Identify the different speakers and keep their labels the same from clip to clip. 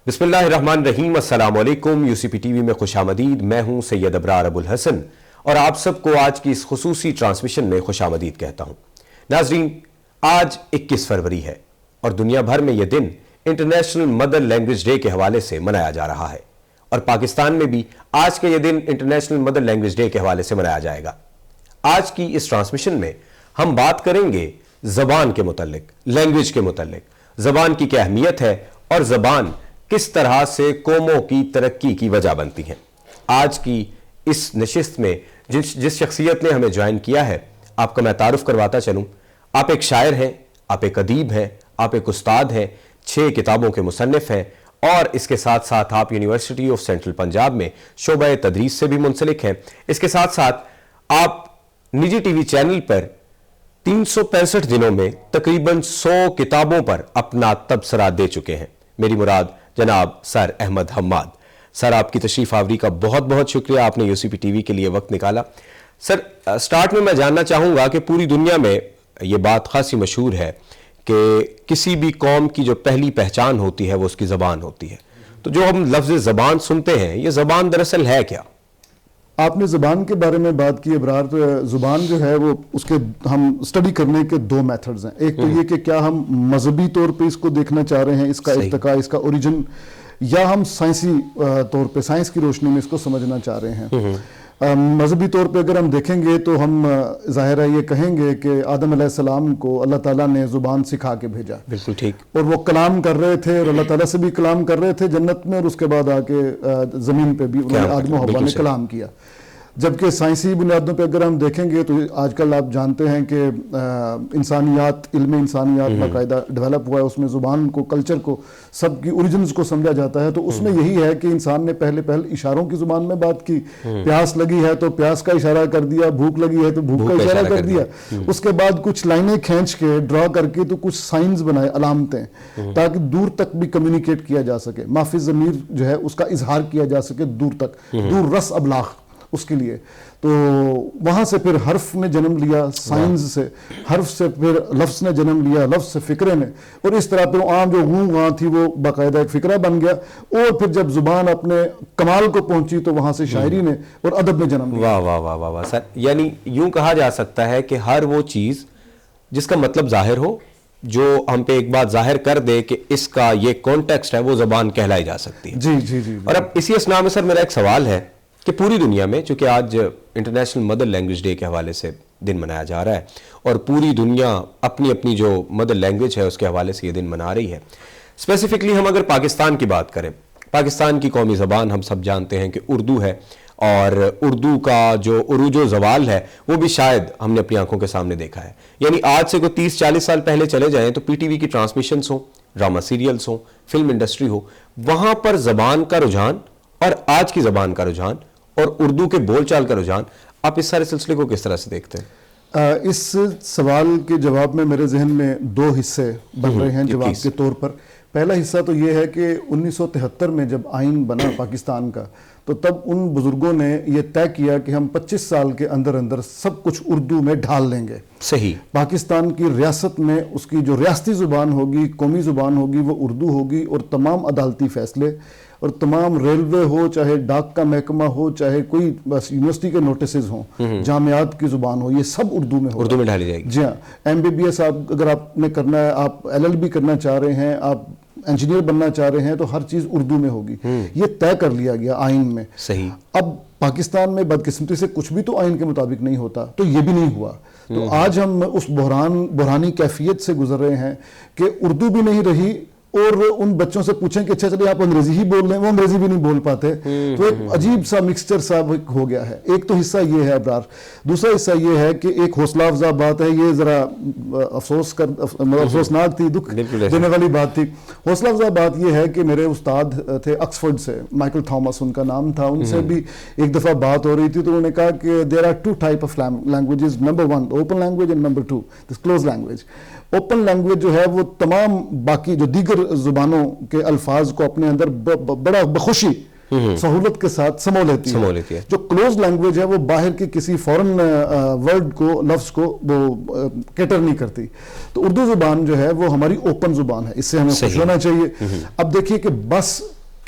Speaker 1: بسم اللہ الرحمن الرحیم، السلام علیکم۔ UCP TV میں خوش آمدید۔ میں ہوں سید ابرار ابوالحسن اور آپ سب کو آج کی اس خصوصی ٹرانسمیشن میں خوش آمدید کہتا ہوں۔ ناظرین، آج 21 فروری ہے اور دنیا بھر میں یہ دن انٹرنیشنل مدر لینگویج ڈے کے حوالے سے منایا جا رہا ہے، اور پاکستان میں بھی آج کا یہ دن انٹرنیشنل مدر لینگویج ڈے کے حوالے سے منایا جائے گا۔ آج کی اس ٹرانسمیشن میں ہم بات کریں گے زبان کے متعلق، لینگویج کے متعلق، زبان کی کیا اہمیت ہے اور زبان کس طرح سے قوموں کی ترقی کی وجہ بنتی ہیں۔ آج کی اس نشست میں جس شخصیت نے ہمیں جوائن کیا ہے، آپ کا میں تعارف کرواتا چلوں۔ آپ ایک شاعر ہیں، آپ ایک ادیب ہیں، آپ ایک استاد ہیں، 6 کتابوں کے مصنف ہیں، اور اس کے ساتھ ساتھ آپ یونیورسٹی آف سینٹرل پنجاب میں شعبہ تدریس سے بھی منسلک ہیں۔ اس کے ساتھ ساتھ آپ نجی ٹی وی چینل پر 365 دنوں میں تقریباً 100 کتابوں پر اپنا تبصرہ دے چکے ہیں۔ میری مراد جناب سر احمد حماد۔ سر، آپ کی تشریف آوری کا بہت بہت شکریہ، آپ نے UCP TV کے لیے وقت نکالا۔ سر، سٹارٹ میں جاننا چاہوں گا کہ پوری دنیا میں یہ بات خاصی مشہور ہے کہ کسی بھی قوم کی جو پہلی پہچان ہوتی ہے وہ اس کی زبان ہوتی ہے، تو جو ہم لفظ زبان سنتے ہیں، یہ زبان دراصل ہے کیا؟
Speaker 2: آپ نے زبان کے بارے میں بات کی ابرار، تو زبان جو ہے وہ اس کے ہم اسٹڈی کرنے کے 2 میتھڈز ہیں۔ ایک تو یہ کہ کیا ہم مذہبی طور پہ اس کو دیکھنا چاہ رہے ہیں، اس کا ارتقاء، اس کا اوریجن، یا ہم سائنسی طور پہ سائنس کی روشنی میں اس کو سمجھنا چاہ رہے ہیں۔ مذہبی طور پہ اگر ہم دیکھیں گے تو ہم ظاہر ہے یہ کہیں گے کہ آدم علیہ السلام کو اللہ تعالیٰ نے زبان سکھا کے بھیجا،
Speaker 1: بالکل ٹھیک،
Speaker 2: اور وہ کلام کر رہے تھے، اور اللہ تعالیٰ سے بھی کلام کر رہے تھے جنت میں، اور اس کے بعد آ کے زمین پہ بھی انہوں نے آدم و حوا نے کلام کیا۔ جبکہ سائنسی بنیادوں پہ اگر ہم دیکھیں گے تو آج کل آپ جانتے ہیں کہ انسانیات، علم انسانیات باقاعدہ ڈیولپ ہوا ہے، اس میں زبان کو، کلچر کو، سب کی اوریجنز کو سمجھا جاتا ہے۔ تو اس میں یہی ہے کہ انسان نے پہلے اشاروں کی زبان میں بات کی، پیاس لگی ہے تو پیاس کا اشارہ کر دیا، بھوک لگی ہے تو بھوک کا اشارہ کر دیا، اس کے بعد کچھ لائنیں کھینچ کے ڈرا کر کے تو کچھ سائنز بنائے، علامتیں، تاکہ دور تک بھی کمیونیکیٹ کیا جا سکے، مافی ضمیر جو ہے اس کا اظہار کیا جا سکے دور تک، دور رس ابلاغ اس کے لیے۔ تو وہاں سے پھر حرف نے جنم لیا، سائنس سے، حرف سے پھر لفظ نے جنم لیا، لفظ سے فکرے نے، اور اس طرح پھر عام جو وہاں تھی وہ باقاعدہ ایک فکرہ بن گیا، اور پھر جب زبان اپنے کمال کو پہنچی تو وہاں سے شاعری نے اور ادب نے جنم لیا۔
Speaker 1: واہ واہ واہ واہ واہ سر، یعنی یوں کہا جا سکتا ہے کہ ہر وہ چیز جس کا مطلب ظاہر ہو، جو ہم پہ ایک بات ظاہر کر دے کہ اس کا یہ کانٹیکسٹ ہے، وہ زبان کہلائی جا سکتی ہے۔
Speaker 2: جی جی جی۔
Speaker 1: اور اب اسی اسنا میں سر میرا ایک سوال ہے کہ پوری دنیا میں، چونکہ آج انٹرنیشنل مدر لینگویج ڈے کے حوالے سے دن منایا جا رہا ہے، اور پوری دنیا اپنی اپنی جو مدر لینگویج ہے اس کے حوالے سے یہ دن منا رہی ہے، اسپیسیفکلی ہم اگر پاکستان کی بات کریں، پاکستان کی قومی زبان ہم سب جانتے ہیں کہ اردو ہے، اور اردو کا جو عروج و زوال ہے وہ بھی شاید ہم نے اپنی آنکھوں کے سامنے دیکھا ہے۔ یعنی آج سے کوئی 30-40 سال پہلے چلے جائیں تو PTV کی ٹرانسمیشنز ہوں، ڈرامہ سیریلز ہوں، فلم انڈسٹری ہو، وہاں پر زبان کا رجحان اور آج کی زبان کا رجحان اور اردو کے بول چال کا رجحان، آپ اس سارے سلسلے کو کس طرح سے دیکھتے ہیں؟
Speaker 2: اس سوال کے جواب میں میرے ذہن میں 2 حصے بن رہے ہیں جواب کے طور پر۔ پہلا حصہ تو یہ ہے کہ 1973 میں جب آئین بنا پاکستان کا، تو تب ان بزرگوں نے یہ طے کیا کہ ہم 25 سال کے اندر اندر سب کچھ اردو میں ڈھال لیں گے۔
Speaker 1: صحیح۔
Speaker 2: پاکستان کی ریاست میں اس کی جو ریاستی زبان ہوگی، قومی زبان ہوگی، وہ اردو ہوگی، اور تمام عدالتی فیصلے اور تمام ریلوے ہو، چاہے ڈاک کا محکمہ ہو، چاہے کوئی بس یونیورسٹی کے نوٹسز ہوں، جامعات کی زبان ہو، یہ سب اردو میں ہوگا،
Speaker 1: اردو میں ڈھالی جائے گی۔
Speaker 2: جی ہاں، MBBS اگر آپ نے کرنا ہے، آپ LLB کرنا چاہ رہے ہیں، آپ انجینئر بننا چاہ رہے ہیں، تو ہر چیز اردو میں ہوگی۔ یہ طے کر لیا گیا آئین میں۔
Speaker 1: صحیح۔
Speaker 2: اب پاکستان میں بدقسمتی سے کچھ بھی تو آئین کے مطابق نہیں ہوتا، تو یہ بھی نہیں ہوا۔ تو آج ہم اس بحرانی کیفیت سے گزر رہے ہیں کہ اردو بھی نہیں رہی، اور ان بچوں سے پوچھیں کہ اچھا چلیے آپ انگریزی ہی بول رہے ہیں، وہ انگریزی بھی نہیں بول پاتے، تو ایک عجیب سا مکسچر سا ہو گیا ہے۔ ایک تو حصہ یہ ہے ابرار۔ دوسرا حصہ یہ ہے کہ ایک حوصلہ افزا بات ہے، یہ ذرا افسوسناک تھی، دکھ دینے والی بات تھی۔ حوصلہ افزا بات یہ ہے کہ میرے استاد تھے آکسفورڈ سے، مائیکل تھامس ان کا نام تھا، ان سے بھی ایک دفعہ بات ہو رہی تھی، تو انہوں نے کہا کہ there are 2 types of languages, number 1 open language and number 2 this closed language۔ Open language جو ہے وہ تمام باقی جو دیگر زبانوں کے الفاظ کو اپنے اندر بڑا بخوشی سہولت کے ساتھ سمو لیتی ہے۔ جو کلوز لینگویج ہے وہ باہر کی کسی فورن ورڈ کو، لفظ کو وہ کیٹر نہیں کرتی۔ تو اردو زبان جو ہے وہ ہماری اوپن زبان ہے، اس سے ہمیں خوش ہونا چاہیے۔ اب دیکھیے کہ بس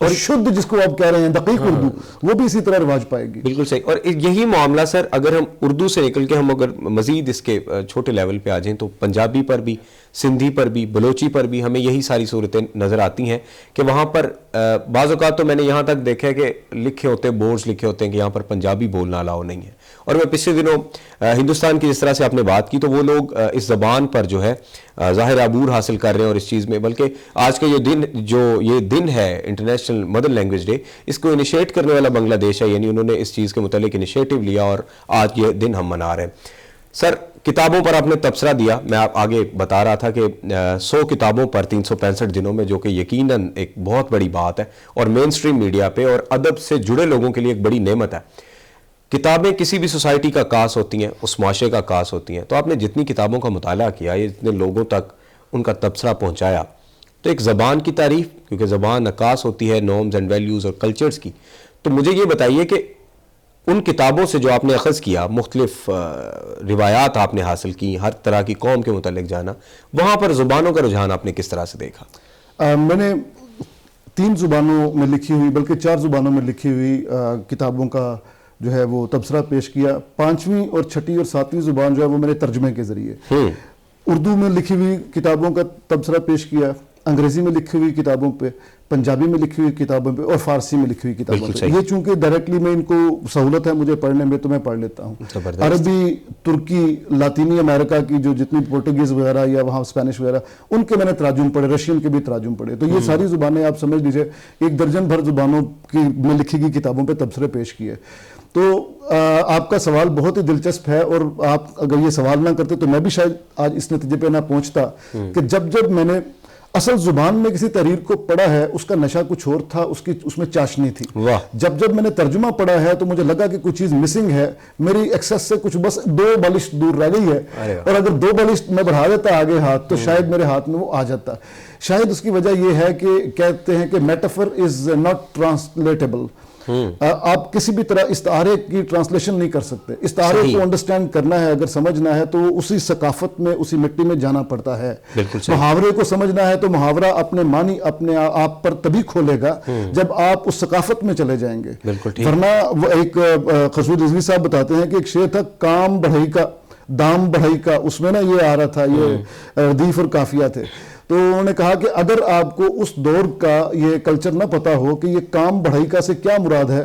Speaker 2: اور شدھ جس کو آپ کہہ رہے ہیں دقیق اردو، وہ بھی اسی طرح رواج پائے گی.
Speaker 1: بالکل صحیح. اور یہی معاملہ سر اگر ہم اردو سے نکل کے ہم اگر مزید اس کے چھوٹے لیول پہ آ جائیں تو پنجابی پر بھی، سندھی پر بھی، بلوچی پر بھی ہمیں یہی ساری صورتیں نظر آتی ہیں کہ وہاں پر بعض اوقات تو میں نے یہاں تک دیکھا ہے کہ لکھے ہوتے بورڈز لکھے ہوتے ہیں کہ یہاں پر پنجابی بولنا الاؤ نہیں ہے. اور میں پچھلے دنوں ہندوستان کی جس طرح سے آپ نے بات کی تو وہ لوگ اس زبان پر جو ہے ظاہر عبور حاصل کر رہے ہیں اور اس چیز میں، بلکہ آج کا یہ دن ہے انٹرنیشنل مدر لینگویج ڈے، اس کو انیشیٹ کرنے والا بنگلہ دیش ہے. یعنی انہوں نے اس چیز کے متعلق انیشیٹو لیا اور آج یہ دن ہم منا رہے ہیں. سر کتابوں پر آپ نے تبصرہ دیا، میں آپ آگے بتا رہا تھا کہ 100 کتابوں پر 365 دنوں میں، جو کہ یقیناً ایک بہت بڑی بات ہے اور مین سٹریم میڈیا پہ اور ادب سے جڑے لوگوں کے لیے ایک بڑی نعمت ہے. کتابیں کسی بھی سوسائٹی کا عکاس ہوتی ہیں، اس معاشرے کا عکاس ہوتی ہیں. تو آپ نے جتنی کتابوں کا مطالعہ کیا، یہ جتنے لوگوں تک ان کا تبصرہ پہنچایا، تو ایک زبان کی تعریف، کیونکہ زبان عکاس ہوتی ہے نارمز اینڈ ویلیوز اور کلچرز کی. تو مجھے یہ بتائیے کہ ان کتابوں سے جو آپ نے اخذ کیا، مختلف روایات آپ نے حاصل کی، ہر طرح کی قوم کے متعلق جانا، وہاں پر زبانوں کا رجحان آپ نے کس طرح سے دیکھا؟
Speaker 2: میں نے 3 زبانوں میں لکھی ہوئی، بلکہ 4 زبانوں میں لکھی ہوئی کتابوں کا جو ہے وہ تبصرہ پیش کیا. 5ویں اور 6ٹھی اور 7ویں زبان جو ہے وہ میں نے ترجمے کے ذریعے اردو میں لکھی ہوئی کتابوں کا تبصرہ پیش کیا، انگریزی میں لکھی ہوئی کتابوں پہ، پنجابی میں لکھی ہوئی کتابوں پہ اور فارسی میں لکھی ہوئی کتابوں پہ. یہ چونکہ ڈائریکٹلی میں ان کو سہولت ہے مجھے پڑھنے میں تو میں پڑھ لیتا ہوں. عربی، ترکی، لاطینی امریکہ کی جو جتنی پورٹوگیز وغیرہ یا وہاں اسپینش وغیرہ، ان کے میں نے تراجم پڑھے، رشین کے بھی تراجم پڑھے. تو یہ ساری زبانیں آپ سمجھ لیجئے 1 درجن بھر زبانوں کی میں لکھی گئی کتابوں پہ تبصرے پیش کیے. تو آپ کا سوال بہت ہی دلچسپ ہے، اور آپ اگر یہ سوال نہ کرتے تو میں بھی شاید آج اس نتیجے پہ نہ پہنچتا کہ جب میں نے اصل زبان میں کسی تحریر کو پڑھا ہے، اس کا نشہ کچھ اور تھا، اس میں چاشنی تھی. جب میں نے ترجمہ پڑھا ہے تو مجھے لگا کہ کچھ چیز مسنگ ہے، میری ایکسس سے کچھ بس 2 بالش دور رہ گئی ہے، اور اگر 2 بالش میں بڑھا دیتا آگے ہاتھ تو شاید میرے ہاتھ میں وہ آ جاتا. شاید اس کی وجہ یہ ہے کہ کہتے ہیں کہ میٹافر از ناٹ ٹرانسلیٹیبل. آپ کسی بھی طرح استعارے کی ٹرانسلیشن نہیں کر سکتے. استعارے کو انڈرسٹینڈ کرنا ہے، اگر سمجھنا ہے تو اسی ثقافت میں، اسی مٹی میں جانا پڑتا ہے. محاورے کو سمجھنا ہے تو محاورہ اپنے معنی اپنے آپ پر تبھی کھولے گا جب آپ اس ثقافت میں چلے جائیں گے. ورنہ وہ ایک خسرو رضوی صاحب بتاتے ہیں کہ ایک شعر تھا کام بڑھئی کا دام بڑھئی کا، اس میں نا یہ آ رہا تھا، یہ ردیف اور قافیہ تھے. تو انہوں نے کہا کہ اگر آپ کو اس دور کا یہ کلچر نہ پتا ہو کہ یہ کام بڑھئی کا سے کیا مراد ہے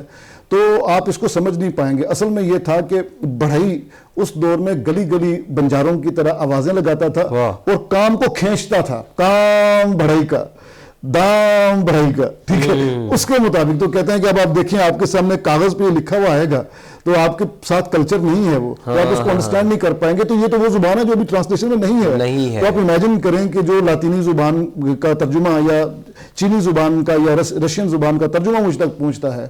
Speaker 2: تو آپ اس کو سمجھ نہیں پائیں گے. اصل میں یہ تھا کہ بڑھئی اس دور میں گلی گلی بنجاروں کی طرح آوازیں لگاتا تھا اور کام کو کھینچتا تھا، کام بڑھئی کا دام بڑھئی کا، ٹھیک ہے، اس کے مطابق. تو کہتے ہیں کہ اب آپ دیکھیں آپ کے سامنے کاغذ پہ لکھا ہوا آئے گا تو آپ کے ساتھ کلچر نہیں ہے، وہ تو آپ اس کو انڈرسٹینڈ نہیں کر پائیں گے. تو یہ تو وہ زبان ہے جو ابھی ٹرانسلیشن میں نہیں ہے. تو آپ امیجن کریں کہ جو لاطینی زبان کا ترجمہ یا چینی زبان کا یا رشین زبان کا ترجمہ مجھ تک پہنچتا ہے،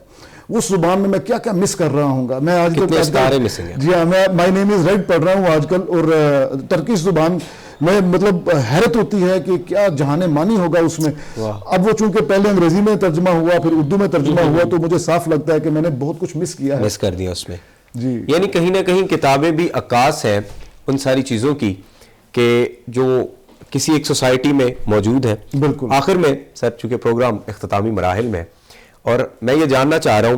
Speaker 2: اس زبان میں کیا کیا مس کر رہا ہوں گا. میں آج جی ہاں، میں مائی نیم از رائٹ پڑھ رہا ہوں آج کل، اور ٹرکش زبان میں مطلب حیرت ہوتی ہے کہ کیا جہان مانی ہوگا اس میں. اب وہ چونکہ پہلے انگریزی میں ترجمہ ہوا پھر اردو میں ترجمہ ہوا تو مجھے صاف لگتا ہے کہ میں نے بہت کچھ مس کیا ہے،
Speaker 1: مس کر دیا اس میں. جی یعنی کہیں نہ کہیں کتابیں بھی عکاس ہیں ان ساری چیزوں کی کہ جو کسی ایک سوسائٹی میں موجود ہیں.
Speaker 2: بالکل.
Speaker 1: آخر میں سر چونکہ پروگرام اختتامی مراحل میں اور میں یہ جاننا چاہ رہا ہوں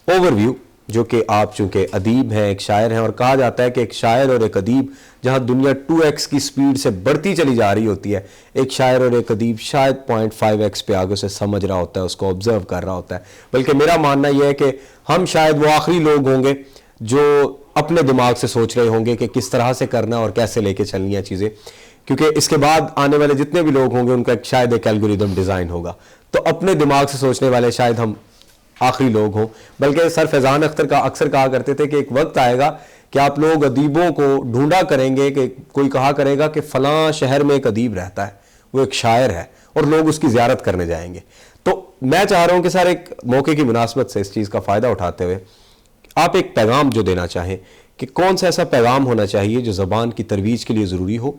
Speaker 1: اوور ویو، جو کہ آپ چونکہ ادیب ہیں، ایک شاعر ہیں، اور کہا جاتا ہے کہ ایک شاعر اور ایک ادیب جہاں دنیا 2x کی سپیڈ سے بڑھتی چلی جا رہی ہوتی ہے، ایک شاعر اور ایک ادیب شاید 0.5x پہ آگے سے سمجھ رہا ہوتا ہے، اس کو آبزرو کر رہا ہوتا ہے. بلکہ میرا ماننا یہ ہے کہ ہم شاید وہ آخری لوگ ہوں گے جو اپنے دماغ سے سوچ رہے ہوں گے کہ کس طرح سے کرنا اور کیسے لے کے چلنی ہے چیزیں، کیونکہ اس کے بعد آنے والے جتنے بھی لوگ ہوں گے ان کا شاید ایک الگوریدم ڈیزائن ہوگا. تو اپنے دماغ سے سوچنے والے شاید ہم آخری لوگ ہوں. بلکہ سر فیضان اختر کا اکثر کہا کرتے تھے کہ ایک وقت آئے گا کہ آپ لوگ ادیبوں کو ڈھونڈا کریں گے، کہ کوئی کہا کرے گا کہ فلاں شہر میں ایک ادیب رہتا ہے، وہ ایک شاعر ہے، اور لوگ اس کی زیارت کرنے جائیں گے. تو میں چاہ رہا ہوں کہ سر ایک موقع کی مناسبت سے اس چیز کا فائدہ اٹھاتے ہوئے آپ ایک پیغام جو دینا چاہیں کہ کون سا ایسا پیغام ہونا چاہیے جو زبان کی ترویج کے لیے ضروری ہو،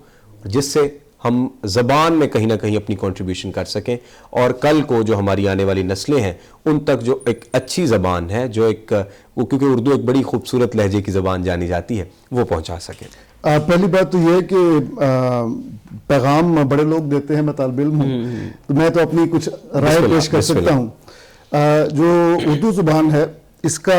Speaker 1: جس سے ہم زبان میں کہیں نہ کہیں اپنی کنٹریبیوشن کر سکیں اور کل کو جو ہماری آنے والی نسلیں ہیں ان تک جو ایک اچھی زبان ہے، جو ایک وہ کیونکہ اردو ایک بڑی خوبصورت لہجے کی زبان جانی جاتی ہے، وہ پہنچا سکیں.
Speaker 2: پہلی بات تو یہ ہے کہ پیغام بڑے لوگ دیتے ہیں، میں طالب علم ہوں تو میں تو اپنی کچھ رائے پیش کر سکتا ہوں. جو اردو زبان ہے اس کا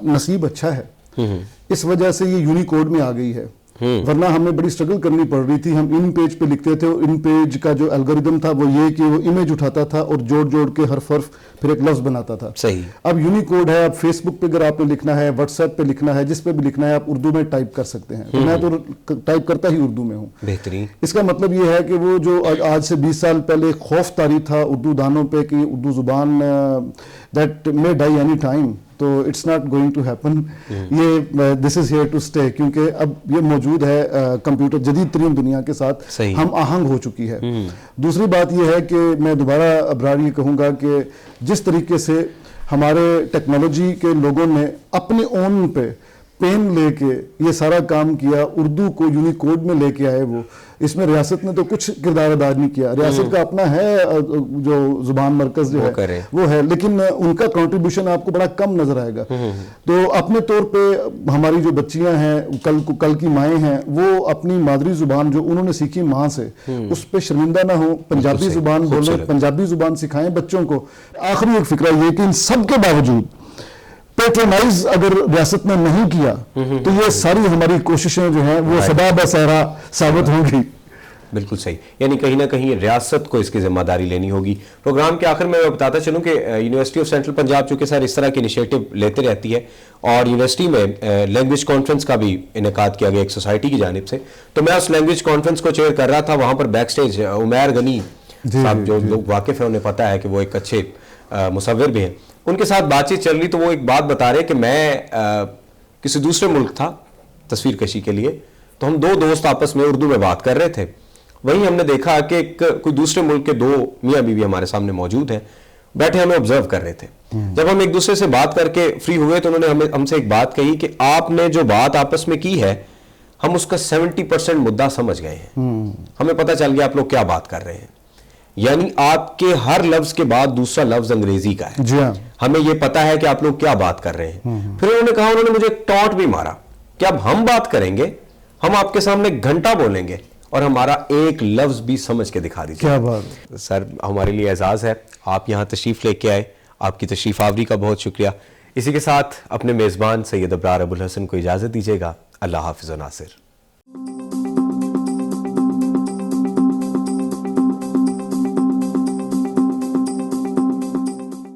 Speaker 2: نصیب اچھا ہے، اس وجہ سے یہ یونیکوڈ میں آ گئی ہے، ورنہ ہمیں بڑی سٹرگل کرنی پڑ رہی تھی. ہم ان پیج پہ لکھتے تھے، ان پیج کا جو الگوریدم تھا وہ یہ کہ وہ امیج اٹھاتا تھا اور جوڑ جوڑ کے حرف پھر ایک لفظ بناتا تھا.
Speaker 1: صحیح.
Speaker 2: اب یونیکوڈ ہے، اب فیس بک پہ اگر آپ نے لکھنا ہے، واٹس ایپ پہ لکھنا ہے، جس پہ بھی لکھنا ہے آپ اردو میں ٹائپ کر سکتے ہیں. تو میں تو ٹائپ کرتا ہی اردو میں ہوں.
Speaker 1: بہترین.
Speaker 2: اس کا مطلب یہ ہے کہ وہ جو آج سے 20 سال پہلے خوف طاری تھا اردو دانوں پہ کہ اردو زبان that may die any time, تو it's not going to happen. یہ this is here to stay, کیونکہ اب یہ موجود ہے کمپیوٹر جدید ترین دنیا کے ساتھ ہم آہنگ ہو چکی ہے. دوسری بات یہ ہے کہ میں دوبارہ ابرار یہ کہوں گا کہ جس طریقے سے ہمارے ٹیکنالوجی کے لوگوں نے اپنے اون پہ پین لے کے یہ سارا کام کیا، اردو کو یونیکوڈ میں لے کے آئے، وہ اس میں ریاست نے تو کچھ کردار ادا نہیں کیا. ریاست کا اپنا ہے جو زبان مرکز جو ہے وہ ہے، لیکن ان کا کنٹریبیوشن آپ کو بڑا کم نظر آئے گا. تو اپنے طور پہ ہماری جو بچیاں ہیں، کل کی مائیں ہیں، وہ اپنی مادری زبان جو انہوں نے سیکھی ماں سے اس پہ شرمندہ نہ ہو، پنجابی زبان بولیں، پنجابی زبان سکھائیں بچوں کو. آخری ایک فکرہ یہ کہ ان سب کے باوجود پیٹرنائز اگر ریاست نے نہیں کیا تو یہ ساری ہماری کوششیں جو ہیں وہ سدا بصحرا ثابت ہوں گی.
Speaker 1: بالکل صحیح. یعنی کہیں نہ کہیں ریاست کو اس کی ذمہ داری لینی ہوگی. پروگرام کے آخر میں بتاتا چلوں کہ یونیورسٹی آف سینٹرل پنجاب چونکہ سر اس طرح کی انیشیٹو لیتے رہتی ہے، اور یونیورسٹی میں لینگویج کانفرنس کا بھی انعقاد کیا گیا ایک سوسائٹی کی جانب سے. تو میں اس لینگویج کانفرنس کو چیئر کر رہا تھا. وہاں پر بیک سٹیج عمیر غنی صاحب جو لوگ واقف ہیں انہیں پتہ ہے کہ وہ ایک اچھے مصور بھی ہیں، ان کے ساتھ بات چیت چل رہی تو وہ ایک بات بتا رہے کہ میں کسی دوسرے ملک تھا تصویر کشی کے لیے، تو ہم دو دوست آپس میں اردو میں بات کر رہے تھے. وہیں ہم نے دیکھا کہ کوئی دوسرے ملک کے دو میاں بیوی ہمارے سامنے موجود ہیں، بیٹھے ہمیں آبزرو کر رہے تھے. جب ہم ایک دوسرے سے بات کر کے فری ہوئے تو انہوں نے ہم سے ایک بات کہی کہ آپ نے جو بات آپس میں کی ہے ہم اس کا 70% مدعا سمجھ گئے ہیں. ہمیں پتہ چل گیا آپ لوگ کیا بات کر رہے ہیں. یعنی آپ کے ہر لفظ کے بعد دوسرا لفظ انگریزی کا ہے.
Speaker 2: جی ہاں،
Speaker 1: ہمیں یہ پتا ہے کہ آپ لوگ کیا بات کر رہے ہیں. پھر انہوں نے کہا، انہوں نے مجھے ایک ٹانٹ بھی مارا کہ اب ہم بات کریں گے، ہم آپ کے سامنے گھنٹہ بولیں گے اور ہمارا ایک لفظ بھی سمجھ کے دکھا دیجیے.
Speaker 2: کیا بات.
Speaker 1: سر ہمارے لیے اعزاز ہے آپ یہاں تشریف لے کے آئے، آپ کی تشریف آوری کا بہت شکریہ. اسی کے ساتھ اپنے میزبان سید ابرار ابوالحسن کو اجازت دیجیے گا. اللہ حافظ و ناصر.